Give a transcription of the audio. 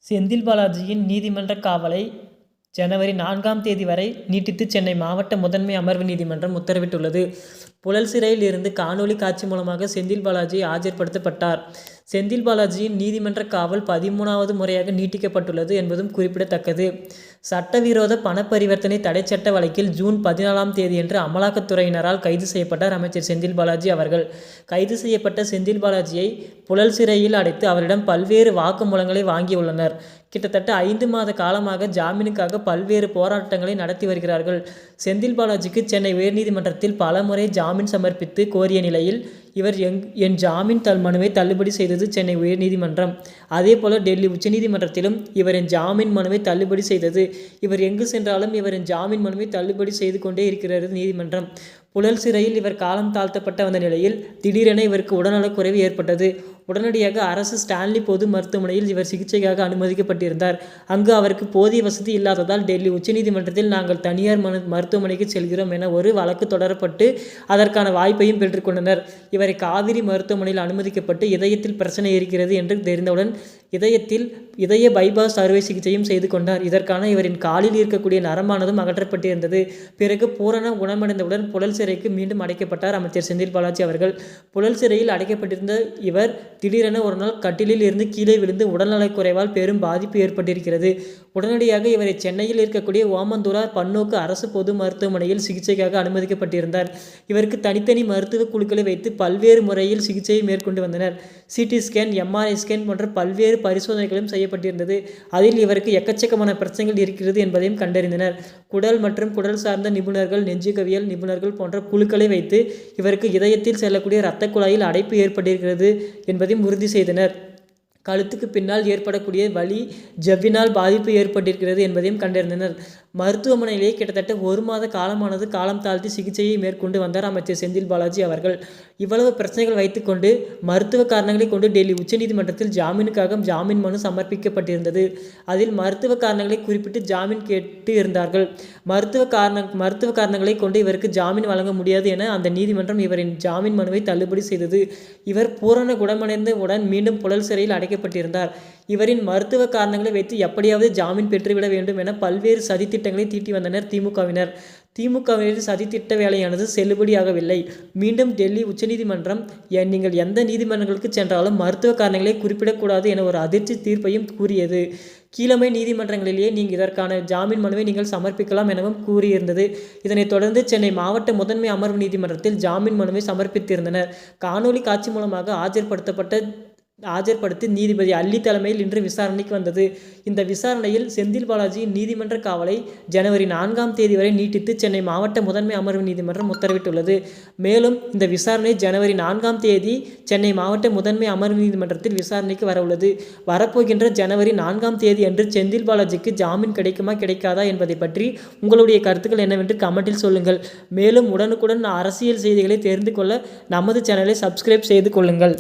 செந்தில் பாலாஜியின் நீதிமன்ற காவலை ஜனவரி 4ஆம் தேதி வரை நீட்டித்து சென்னை மாவட்ட முதன்மை அமர்வு நீதிமன்றம் உத்தரவிட்டுள்ளது. புழல் சிறையில் இருந்து காணொலி காட்சி மூலமாக செந்தில் பாலாஜி ஆஜர்படுத்தப்பட்டார். செந்தில் பாலாஜியின் நீதிமன்ற காவல் 13வது முறையாக நீட்டிக்கப்பட்டுள்ளது என்பதும் குறிப்பிடத்தக்கது. சட்டவிரோத பணப்பரிவர்த்தனை தடை சட்ட வழக்கில் ஜூன் 14ஆம் தேதியன்று அமலாக்கத்துறையினரால் கைது செய்யப்பட்டார் அமைச்சர் செந்தில் பாலாஜி அவர்கள். கைது செய்யப்பட்ட செந்தில் பாலாஜியை புழல் சிறையில் அடைத்து அவரிடம் பல்வேறு வாக்குமூலங்களை வாங்கியுள்ளனர். கிட்டத்தட்ட 5 மாத காலமாக ஜாமீனுக்காக பல்வேறு போராட்டங்களை நடத்தி வருகிறார்கள். செந்தில் பாலாஜிக்கு சென்னை உயர்நீதிமன்றத்தில் பலமுறை ஜாமீன் சமர்ப்பித்து கோரிய நிலையில் இவர் என் ஜாமீன் மனுவை தள்ளுபடி செய்தது சென்னை உயர்நீதிமன்றம். அதேபோல டெல்லி உச்சநீதிமன்றத்திலும் இவரின் ஜாமீன் மனுவை தள்ளுபடி செய்தது. இவர் எங்கு சென்றாலும் இவரின் ஜாமீன் மனுவை தள்ளுபடி செய்து கொண்டே இருக்கிறது நீதிமன்றம். புழல் சிறையில் இவர் காலம் தாழ்த்தப்பட்ட வந்த நிலையில் திடீரென இவருக்கு உடல்நலக்குறைவு ஏற்பட்டது. உடனடியாக அரசு ஸ்டான்லி பொது மருத்துவமனையில் இவர் சிகிச்சைக்காக அனுமதிக்கப்பட்டிருந்தார். அங்கு அவருக்கு போதிய வசதி இல்லாததால் டெல்லி உச்சநீதிமன்றத்தில் நாங்கள் தனியார் மருத்துவமனைக்கு செல்கிறோம் என ஒரு வழக்கு தொடரப்பட்டு அதற்கான வாய்ப்பையும் பெற்றுக்கொண்டனர். இவரை காவிரி மருத்துவமனையில் அனுமதிக்கப்பட்டு இதயத்தில் பிரச்சனை இருக்கிறது என்று தெரிந்தவுடன் இதய பைபாஸ் அறுவை சிகிச்சையும் செய்து கொண்டார். இதற்கான இவரின் காலில் இருக்கக்கூடிய நரம்பானதும் அகற்றப்பட்டிருந்தது. பிறகு பூரண குணமடைந்தவுடன் புழல் சிறைக்கு மீண்டும் அடைக்கப்பட்டார் அமைச்சர் செந்தில் பாலாஜி அவர்கள். புழல் சிறையில் அடைக்கப்பட்டிருந்த இவர் திடீரென ஒரு நாள் கட்டிலில் இருந்து கீழே விழுந்து உடல்நலக்குறைவால் பெரும் பாதிப்பு ஏற்பட்டிருக்கிறது. உடனடியாக இவரை சென்னையில் இருக்கக்கூடிய ஓமந்தூரார் பன்னோக்கு அரசு பொது மருத்துவமனையில் சிகிச்சைக்காக அனுமதிக்கப்பட்டிருந்தார். இவருக்கு தனித்தனி மருத்துவ குழுக்களை வைத்து பல்வேறு முறையில் சிகிச்சையை மேற்கொண்டு வந்தனர். சிடி ஸ்கேன், எம்ஆர்ஐ ஸ்கேன் போன்ற பல்வேறு பரிசோதனைகளும் செய்யப்பட்டிருந்தது. அதில் இவருக்கு எக்கச்சக்கமான பிரச்சனைகள் இருக்கிறது என்பதையும் கண்டறிந்தனர். குடல் மற்றும் குடல் சார்ந்த நிபுணர்கள், நெஞ்சுகவியல் நிபுணர்கள் போன்ற குழுக்களை வைத்து இவருக்கு இதயத்தில் செல்லக்கூடிய இரத்த குழாயில் அடைப்பு ஏற்பட்டிருக்கிறது என்பதையும் உறுதி செய்தனர். கழுத்துக்கு பின்னால் ஏற்படக்கூடிய வலி, ஜவ்வினால் பாதிப்பு ஏற்பட்டிருக்கிறது என்பதையும் கண்டறிந்தனர். மருத்துவமனையிலேயே கிட்டத்தட்ட 1 மாத காலமானது காலம் தாழ்த்தி சிகிச்சையை மேற்கொண்டு வந்தார் அமைச்சர் செந்தில் பாலாஜி அவர்கள். இவ்வளவு பிரச்சனைகள் வைத்துக்கொண்டு மருத்துவ காரணங்களை கொண்டு டெல்லி உச்சநீதிமன்றத்தில் ஜாமீனுக்காக ஜாமீன் மனு சமர்ப்பிக்கப்பட்டிருந்தது. அதில் மருத்துவ காரணங்களை குறிப்பிட்டு ஜாமீன் கேட்டு இருந்தார்கள். மருத்துவ காரணங்களை கொண்டு இவருக்கு ஜாமீன் வழங்க முடியாது என அந்த நீதிமன்றம் இவரின் ஜாமீன் மனுவை தள்ளுபடி செய்தது. இவர் பூரண குணமடைந்த உடன் மீண்டும் புழல் சிறையில் அடைக்கப்பட்டிருந்தார். இவரின் மருத்துவ காரணங்களை வைத்து எப்படியாவது ஜாமீன் பெற்றுவிட வேண்டும் என பல்வேறு சதித்திட்டங்களை தீட்டி வந்தனர் திமுகவினர். திமுகவினர் சதித்திட்ட வேலையானது செல்லுபடியாகவில்லை. மீண்டும் டெல்லி உச்சநீதிமன்றம் நீங்கள் எந்த நீதிமன்றங்களுக்கு சென்றாலும் மருத்துவ காரணங்களை குறிப்பிடக்கூடாது என ஒரு அதிர்ச்சி தீர்ப்பையும் கூறியது. கீழமை நீதிமன்றங்களிலேயே இதற்கான ஜாமீன் மனுவை நீங்கள் சமர்ப்பிக்கலாம் எனவும் கூறியிருந்தது. இதனைத் தொடர்ந்து சென்னை மாவட்ட முதன்மை அமர்வு நீதிமன்றத்தில் ஜாமீன் மனுவை சமர்ப்பித்திருந்தனர். காணொலி காட்சி மூலமாக ஆஜர்படுத்தி நீதிபதி அல்லி தலைமையில் இன்று விசாரணைக்கு வந்தது. இந்த விசாரணையில் செந்தில் பாலாஜியின் நீதிமன்ற காவலை ஜனவரி 4ஆம் தேதி வரை நீட்டித்து சென்னை மாவட்ட முதன்மை அமர்வு நீதிமன்றம் உத்தரவிட்டுள்ளது. மேலும் இந்த விசாரணை ஜனவரி 4ஆம் தேதி சென்னை மாவட்ட முதன்மை அமர்வு நீதிமன்றத்தில் விசாரணைக்கு வரவுள்ளது. வரப்போகின்ற ஜனவரி 4ஆம் தேதி அன்று செந்தில் பாலாஜிக்கு ஜாமீன் கிடைக்குமா கிடைக்காதா என்பதை பற்றி உங்களுடைய கருத்துக்கள் என்னவென்று கமெண்டில் சொல்லுங்கள். மேலும் உடனுக்குடன் அரசியல் செய்திகளை தெரிந்து கொள்ள நமது சேனலை சப்ஸ்கிரைப் செய்து கொள்ளுங்கள்.